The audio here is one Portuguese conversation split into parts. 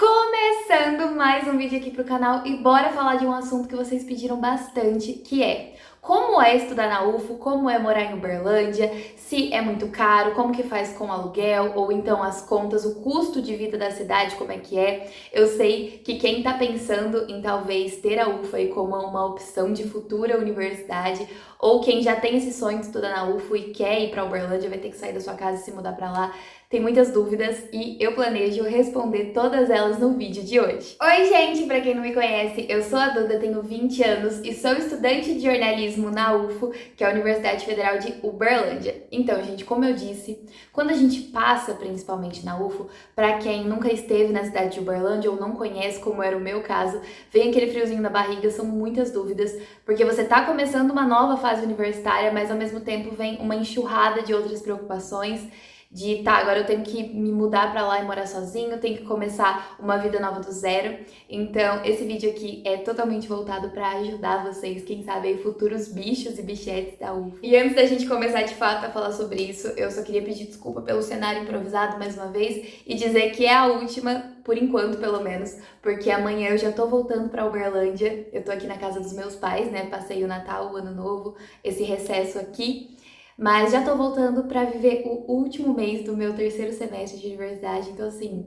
Começando mais um vídeo aqui pro canal e bora falar de um assunto que vocês pediram bastante, que é como é estudar na UFO, como é morar em Uberlândia, se é muito caro, como que faz com aluguel, ou então as contas, o custo de vida da cidade, como é que é. Eu sei que quem tá pensando em talvez ter a UFO aí como uma opção de futura universidade, ou quem já tem esse sonho de estudar na UFO e quer ir pra Uberlândia, vai ter que sair da sua casa e se mudar pra lá, tem muitas dúvidas e eu planejo responder todas elas no vídeo de hoje. Oi gente, pra quem não me conhece, eu sou a Duda, tenho 20 anos e sou estudante de jornalismo na UFO, que é a Universidade Federal de Uberlândia. Então gente, como eu disse, quando a gente passa principalmente na UFO, pra quem nunca esteve na cidade de Uberlândia ou não conhece, como era o meu caso, vem aquele friozinho na barriga, são muitas dúvidas, porque você tá começando uma nova fase universitária, mas ao mesmo tempo vem uma enxurrada de outras preocupações, agora eu tenho que me mudar pra lá e morar sozinho, tenho que começar uma vida nova do zero. Então, esse vídeo aqui é totalmente voltado pra ajudar vocês, quem sabe aí, futuros bichos e bichetes da UFO. E antes da gente começar de fato a falar sobre isso, eu só queria pedir desculpa pelo cenário improvisado mais uma vez e dizer que é a última, por enquanto pelo menos, porque amanhã eu já tô voltando pra Uberlândia, eu tô aqui na casa dos meus pais, né, passei o Natal, o Ano Novo, esse recesso aqui. Mas já tô voltando pra viver o último mês do meu terceiro semestre de universidade, então assim,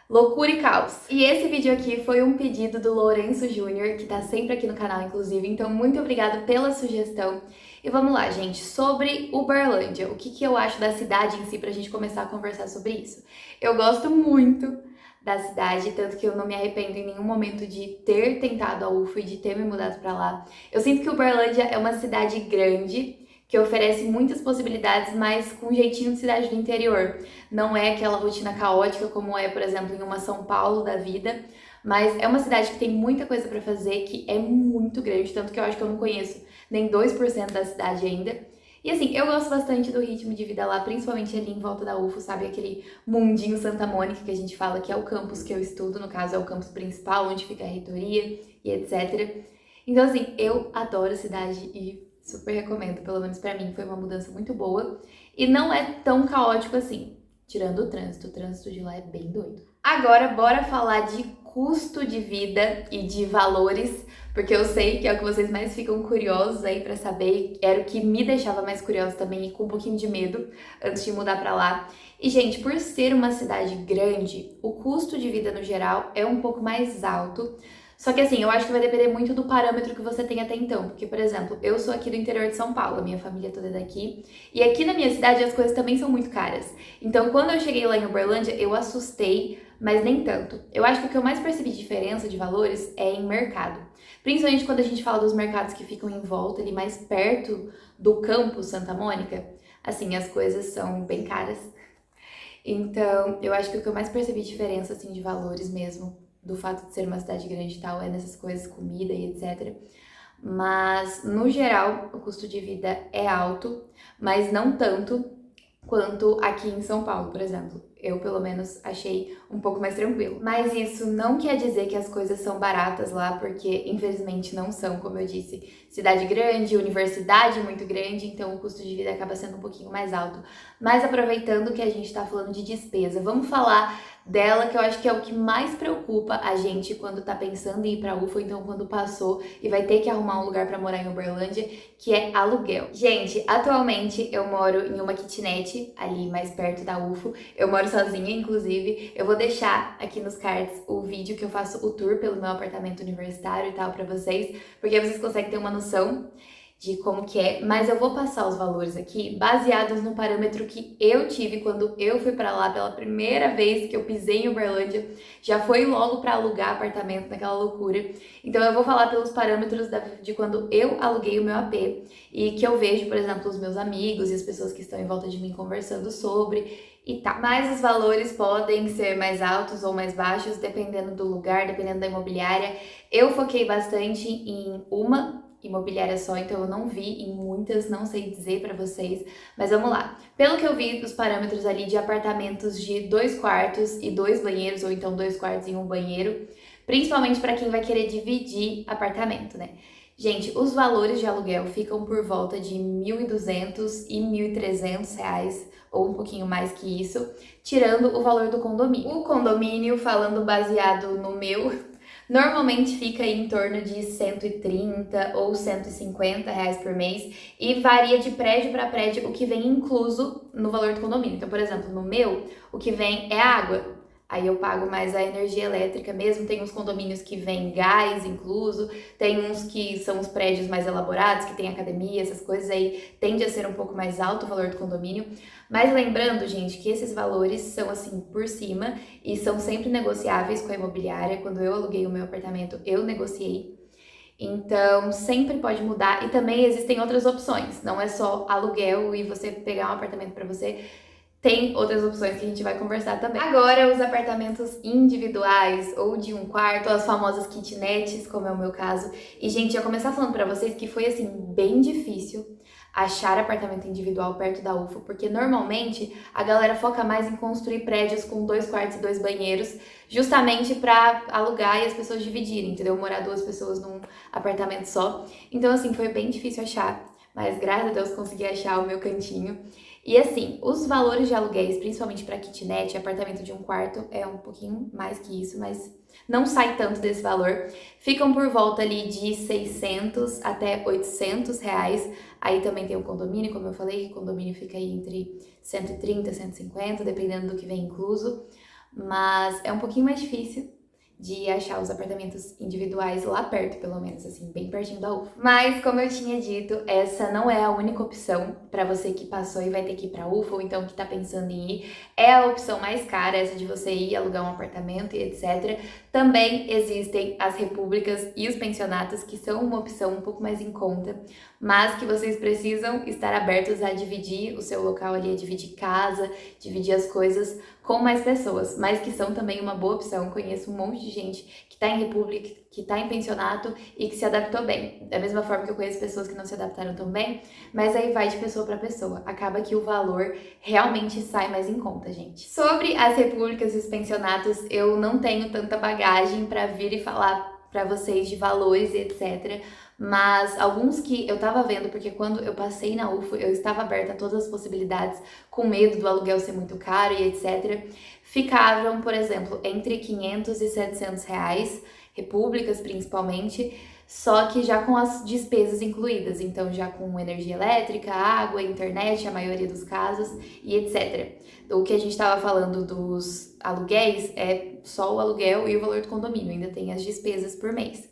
loucura e caos. E esse vídeo aqui foi um pedido do Lourenço Júnior, que tá sempre aqui no canal, inclusive, então muito obrigada pela sugestão. E vamos lá, gente, sobre Uberlândia, o que eu acho da cidade em si, pra gente começar a conversar sobre isso. Eu gosto muito da cidade, tanto que eu não me arrependo em nenhum momento de ter tentado a UFO e de ter me mudado pra lá. Eu sinto que Uberlândia é uma cidade grande, que oferece muitas possibilidades, mas com um jeitinho de cidade do interior. Não é aquela rotina caótica como é, por exemplo, em uma São Paulo da vida, mas é uma cidade que tem muita coisa para fazer, que é muito grande, tanto que eu acho que eu não conheço nem 2% da cidade ainda. E assim, eu gosto bastante do ritmo de vida lá, principalmente ali em volta da UFO, sabe? Aquele mundinho Santa Mônica que a gente fala que é o campus que eu estudo, no caso é o campus principal, onde fica a reitoria e etc. Então assim, eu adoro a cidade e super recomendo, pelo menos pra mim foi uma mudança muito boa e não é tão caótico assim, tirando o trânsito de lá é bem doido. Agora bora falar de custo de vida e de valores, porque eu sei que é o que vocês mais ficam curiosos aí pra saber, era o que me deixava mais curiosa também e com um pouquinho de medo antes de mudar pra lá. E gente, por ser uma cidade grande, o custo de vida no geral é um pouco mais alto. Só que assim, eu acho que vai depender muito do parâmetro que você tem até então. Porque, por exemplo, eu sou aqui do interior de São Paulo, a minha família toda é daqui. E aqui na minha cidade as coisas também são muito caras. Então, quando eu cheguei lá em Uberlândia, eu assustei, mas nem tanto. Eu acho que o que eu mais percebi de diferença de valores é em mercado. Principalmente quando a gente fala dos mercados que ficam em volta, ali mais perto do campus Santa Mônica. Assim, as coisas são bem caras. Então, eu acho que o que eu mais percebi de diferença, assim, de valores mesmo, do fato de ser uma cidade grande e tal, é nessas coisas, comida e etc. Mas, no geral, o custo de vida é alto, mas não tanto quanto aqui em São Paulo, por exemplo. Eu, pelo menos, achei um pouco mais tranquilo. Mas isso não quer dizer que as coisas são baratas lá, porque, infelizmente, não são, como eu disse. Cidade grande, universidade muito grande, então o custo de vida acaba sendo um pouquinho mais alto. Mas aproveitando que a gente tá falando de despesa, vamos falar dela, que eu acho que é o que mais preocupa a gente quando tá pensando em ir pra UFO, então quando passou e vai ter que arrumar um lugar pra morar em Uberlândia, que é aluguel. Gente, atualmente eu moro em uma kitnet, ali mais perto da UFO, eu moro sozinha, inclusive. Eu vou deixar aqui nos cards o vídeo que eu faço o tour pelo meu apartamento universitário e tal pra vocês, porque aí vocês conseguem ter uma noção de como que é, mas eu vou passar os valores aqui baseados no parâmetro que eu tive quando eu fui pra lá pela primeira vez que eu pisei em Uberlândia, já foi logo pra alugar apartamento naquela loucura. Então eu vou falar pelos parâmetros de quando eu aluguei o meu AP e que eu vejo, por exemplo, os meus amigos e as pessoas que estão em volta de mim conversando sobre e tá. Mas os valores podem ser mais altos ou mais baixos dependendo do lugar, dependendo da imobiliária. Eu foquei bastante em uma imobiliária só, então eu não vi em muitas, não sei dizer pra vocês, mas vamos lá. Pelo que eu vi dos parâmetros ali de apartamentos de 2 quartos e 2 banheiros, ou então 2 quartos e 1 banheiro, principalmente pra quem vai querer dividir apartamento, né? Gente, os valores de aluguel ficam por volta de R$ 1.200 e R$ 1.300, ou um pouquinho mais que isso, tirando o valor do condomínio. O condomínio, falando baseado no meu, normalmente fica em torno de 130 ou 150 reais por mês e varia de prédio para prédio o que vem incluso no valor do condomínio. Então, por exemplo, no meu, o que vem é água. Aí eu pago mais a energia elétrica mesmo. Tem uns condomínios que vem gás incluso, tem uns que são os prédios mais elaborados, que tem academia, essas coisas aí, tende a ser um pouco mais alto o valor do condomínio. Mas lembrando, gente, que esses valores são assim por cima e são sempre negociáveis com a imobiliária. Quando eu aluguei o meu apartamento, eu negociei. Então, sempre pode mudar e também existem outras opções. Não é só aluguel e você pegar um apartamento para você. Tem outras opções que a gente vai conversar também. Agora, os apartamentos individuais ou de um quarto, as famosas kitnets, como é o meu caso. E, gente, eu começar falando pra vocês que foi, assim, bem difícil achar apartamento individual perto da UFO, porque normalmente a galera foca mais em construir prédios com 2 quartos e 2 banheiros, justamente pra alugar e as pessoas dividirem, entendeu? Morar 2 pessoas num apartamento só. Então, assim, foi bem difícil achar, mas graças a Deus consegui achar o meu cantinho. E assim, os valores de aluguéis, principalmente para kitnet, apartamento de um quarto, é um pouquinho mais que isso, mas não sai tanto desse valor. Ficam por volta ali de 600 até 800 reais. Aí também tem o condomínio, como eu falei, o condomínio fica aí entre 130 e 150, dependendo do que vem incluso. Mas é um pouquinho mais difícil de achar os apartamentos individuais lá perto, pelo menos, assim, bem pertinho da UFO. Mas, como eu tinha dito, essa não é a única opção para você que passou e vai ter que ir pra UFO, ou então que tá pensando em ir. É a opção mais cara, essa de você ir alugar um apartamento e etc. Também existem as repúblicas e os pensionatos, que são uma opção um pouco mais em conta, mas que vocês precisam estar abertos a dividir o seu local ali, a dividir casa, dividir as coisas com mais pessoas, mas que são também uma boa opção. Conheço um monte de gente que tá em república, que tá em pensionato e que se adaptou bem. Da mesma forma que eu conheço pessoas que não se adaptaram tão bem, mas aí vai de pessoa para pessoa. Acaba que o valor realmente sai mais em conta, gente. Sobre as repúblicas e os pensionatos, eu não tenho tanta bagagem para vir e falar para vocês de valores e etc. Mas alguns que eu tava vendo, porque quando eu passei na UFO, eu estava aberta a todas as possibilidades, com medo do aluguel ser muito caro e etc. Ficavam, por exemplo, entre 500 e 700 reais, repúblicas principalmente, só que já com as despesas incluídas, então já com energia elétrica, água, internet, a maioria dos casos e etc. O que a gente estava falando dos aluguéis é só o aluguel e o valor do condomínio, ainda tem as despesas por mês.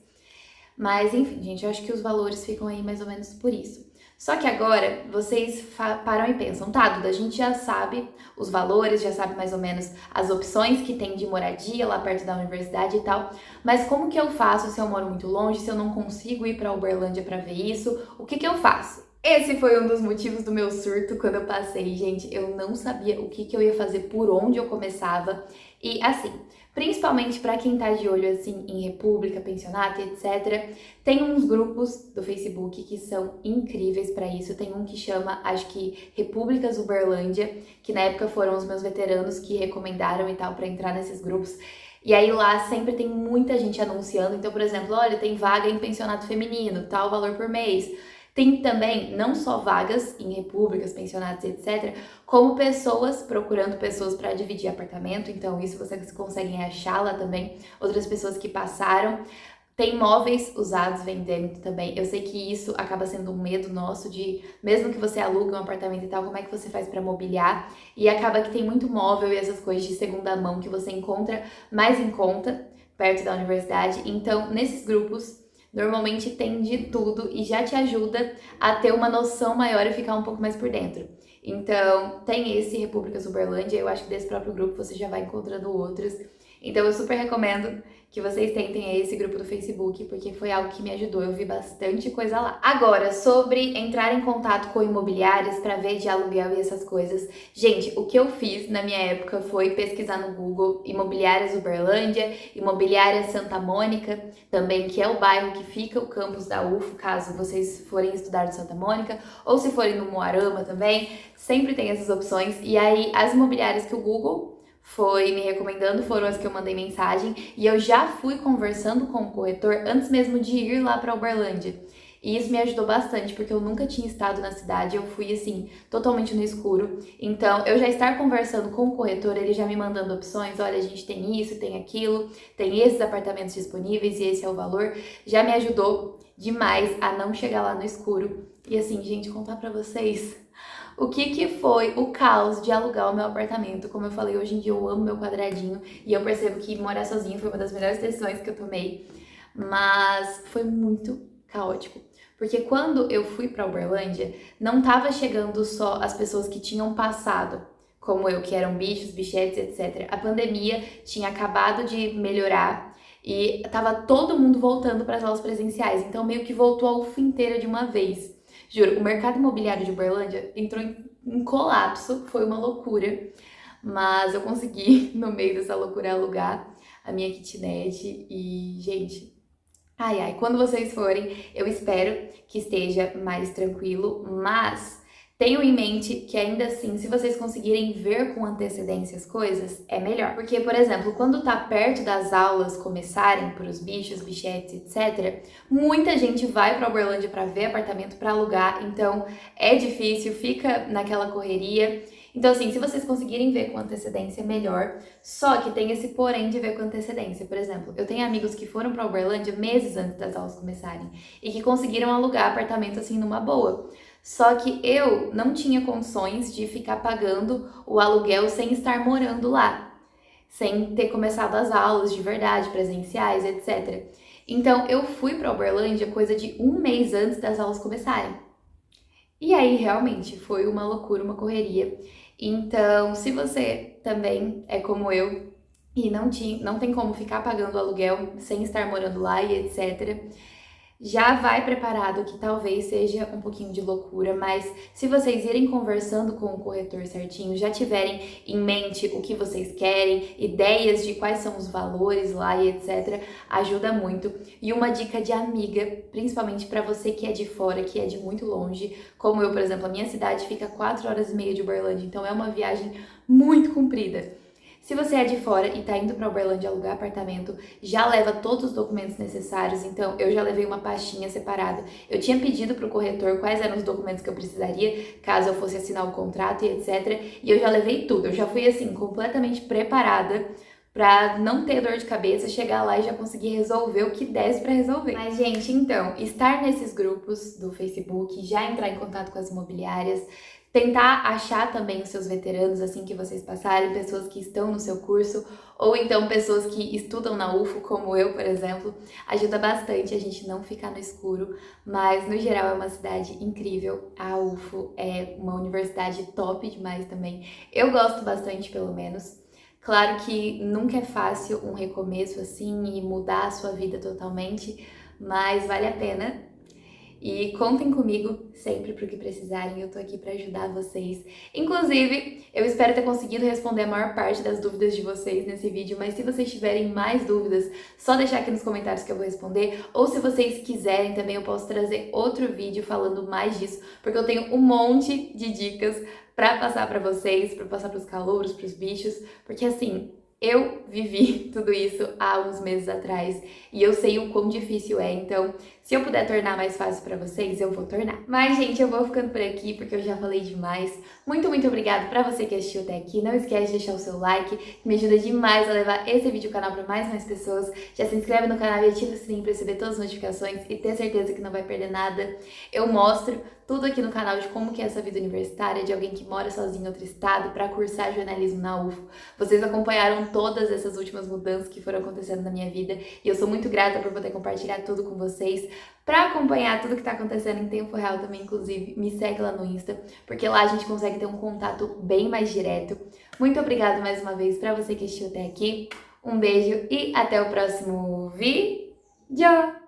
Mas enfim, gente, eu acho que os valores ficam aí mais ou menos por isso. Só que agora vocês param e pensam, tá, Duda, a gente já sabe os valores, já sabe mais ou menos as opções que tem de moradia lá perto da universidade e tal, mas como que eu faço se eu moro muito longe, se eu não consigo ir pra Uberlândia pra ver isso? O que que eu faço? Esse foi um dos motivos do meu surto quando eu passei, gente. Eu não sabia o que que eu ia fazer, por onde eu começava. E assim, principalmente para quem tá de olho assim em república, pensionato, etc. Tem uns grupos do Facebook que são incríveis para isso. Tem um que chama, acho que Repúblicas Uberlândia, que na época foram os meus veteranos que recomendaram e tal para entrar nesses grupos. E aí lá sempre tem muita gente anunciando. Então, por exemplo, olha, tem vaga em pensionato feminino, tal valor por mês. Tem também não só vagas em repúblicas, pensionatos, etc., como pessoas procurando pessoas para dividir apartamento. Então, isso vocês conseguem achar lá também. Outras pessoas que passaram. Tem móveis usados vendendo também. Eu sei que isso acaba sendo um medo nosso de, mesmo que você alugue um apartamento e tal, como é que você faz para mobiliar? E acaba que tem muito móvel e essas coisas de segunda mão que você encontra mais em conta perto da universidade. Então, nesses grupos, normalmente tem de tudo e já te ajuda a ter uma noção maior e ficar um pouco mais por dentro. Então, tem esse Repúblicas Uberlândia, eu acho que desse próprio grupo você já vai encontrando outros. Então, eu super recomendo que vocês tentem esse grupo do Facebook, porque foi algo que me ajudou, eu vi bastante coisa lá. Agora, sobre entrar em contato com imobiliárias para ver de aluguel e essas coisas. Gente, o que eu fiz na minha época foi pesquisar no Google imobiliárias Uberlândia, imobiliária Santa Mônica, também, que é o bairro que fica o campus da UFO, caso vocês forem estudar no Santa Mônica, ou se forem no Moarama também, sempre tem essas opções. E aí, as imobiliárias que o Google foi me recomendando, foram as que eu mandei mensagem, e eu já fui conversando com o corretor antes mesmo de ir lá para Uberlândia. E isso me ajudou bastante, porque eu nunca tinha estado na cidade, eu fui assim, totalmente no escuro. Então, eu já estar conversando com o corretor, ele já me mandando opções, olha, a gente tem isso, tem aquilo, tem esses apartamentos disponíveis e esse é o valor, já me ajudou demais a não chegar lá no escuro. E assim, gente, contar pra vocês o que foi o caos de alugar o meu apartamento. Como eu falei, hoje em dia eu amo meu quadradinho e eu percebo que morar sozinha foi uma das melhores decisões que eu tomei, mas foi muito caótico. Porque quando eu fui para Uberlândia, não tava chegando só as pessoas que tinham passado, como eu, que eram bichos, bichetes, etc. A pandemia tinha acabado de melhorar e tava todo mundo voltando para as aulas presenciais, então meio que voltou a UF inteira de uma vez. Juro, o mercado imobiliário de Uberlândia entrou em colapso, foi uma loucura, mas eu consegui, no meio dessa loucura, alugar a minha kitnet e, gente, ai, ai, quando vocês forem, eu espero que esteja mais tranquilo, mas tenham em mente que ainda assim, se vocês conseguirem ver com antecedência as coisas, é melhor. Porque, por exemplo, quando tá perto das aulas começarem para os bichos, bichetes, etc., muita gente vai para Uberlândia para ver apartamento, para alugar, então é difícil, fica naquela correria. Então, assim, se vocês conseguirem ver com antecedência, melhor. Só que tem esse porém de ver com antecedência. Por exemplo, eu tenho amigos que foram para Uberlândia meses antes das aulas começarem e que conseguiram alugar apartamento assim numa boa. Só que eu não tinha condições de ficar pagando o aluguel sem estar morando lá, sem ter começado as aulas de verdade, presenciais, etc. Então, eu fui para Uberlândia coisa de um mês antes das aulas começarem. E aí, realmente, foi uma loucura, uma correria. Então, se você também é como eu e não tem como ficar pagando aluguel sem estar morando lá e etc., já vai preparado que talvez seja um pouquinho de loucura, mas se vocês irem conversando com o corretor certinho, já tiverem em mente o que vocês querem, ideias de quais são os valores lá e etc, ajuda muito. E uma dica de amiga, principalmente para você que é de fora, que é de muito longe, como eu, por exemplo, a minha cidade fica 4 horas e meia de Uberlândia, então é uma viagem muito comprida. Se você é de fora e tá indo para Uberlândia alugar apartamento, já leva todos os documentos necessários. Então, eu já levei uma pastinha separada. Eu tinha pedido pro corretor quais eram os documentos que eu precisaria, caso eu fosse assinar o contrato e etc. E eu já levei tudo. Eu já fui assim, completamente preparada pra não ter dor de cabeça, chegar lá e já conseguir resolver o que desse pra resolver. Mas, gente, então, estar nesses grupos do Facebook, já entrar em contato com as imobiliárias, tentar achar também os seus veteranos assim que vocês passarem, pessoas que estão no seu curso, ou então pessoas que estudam na UFO, como eu, por exemplo, ajuda bastante a gente não ficar no escuro, mas no geral é uma cidade incrível, a UFO é uma universidade top demais também, eu gosto bastante pelo menos. Claro que nunca é fácil um recomeço assim e mudar a sua vida totalmente, mas vale a pena. E contem comigo sempre pro que precisarem, eu tô aqui pra ajudar vocês. Inclusive, eu espero ter conseguido responder a maior parte das dúvidas de vocês nesse vídeo, mas se vocês tiverem mais dúvidas, só deixar aqui nos comentários que eu vou responder. Ou se vocês quiserem também, eu posso trazer outro vídeo falando mais disso, porque eu tenho um monte de dicas pra passar pra vocês, pra passar pros calouros, pros bichos, porque assim, eu vivi tudo isso há uns meses atrás e eu sei o quão difícil é, então se eu puder tornar mais fácil pra vocês, eu vou tornar. Mas, gente, eu vou ficando por aqui porque eu já falei demais. Muito, muito obrigada pra você que assistiu até aqui. Não esquece de deixar o seu like, que me ajuda demais a levar esse vídeo ao canal pra mais pessoas. Já se inscreve no canal e ativa o sininho pra receber todas as notificações e ter certeza que não vai perder nada. Eu mostro tudo aqui no canal de como que é essa vida universitária, de alguém que mora sozinho em outro estado para cursar jornalismo na UFO. Vocês acompanharam todas essas últimas mudanças que foram acontecendo na minha vida e eu sou muito grata por poder compartilhar tudo com vocês. Para acompanhar tudo que tá acontecendo em tempo real também, inclusive, me segue lá no Insta, porque lá a gente consegue ter um contato bem mais direto. Muito obrigada mais uma vez para você que assistiu até aqui. Um beijo e até o próximo vídeo!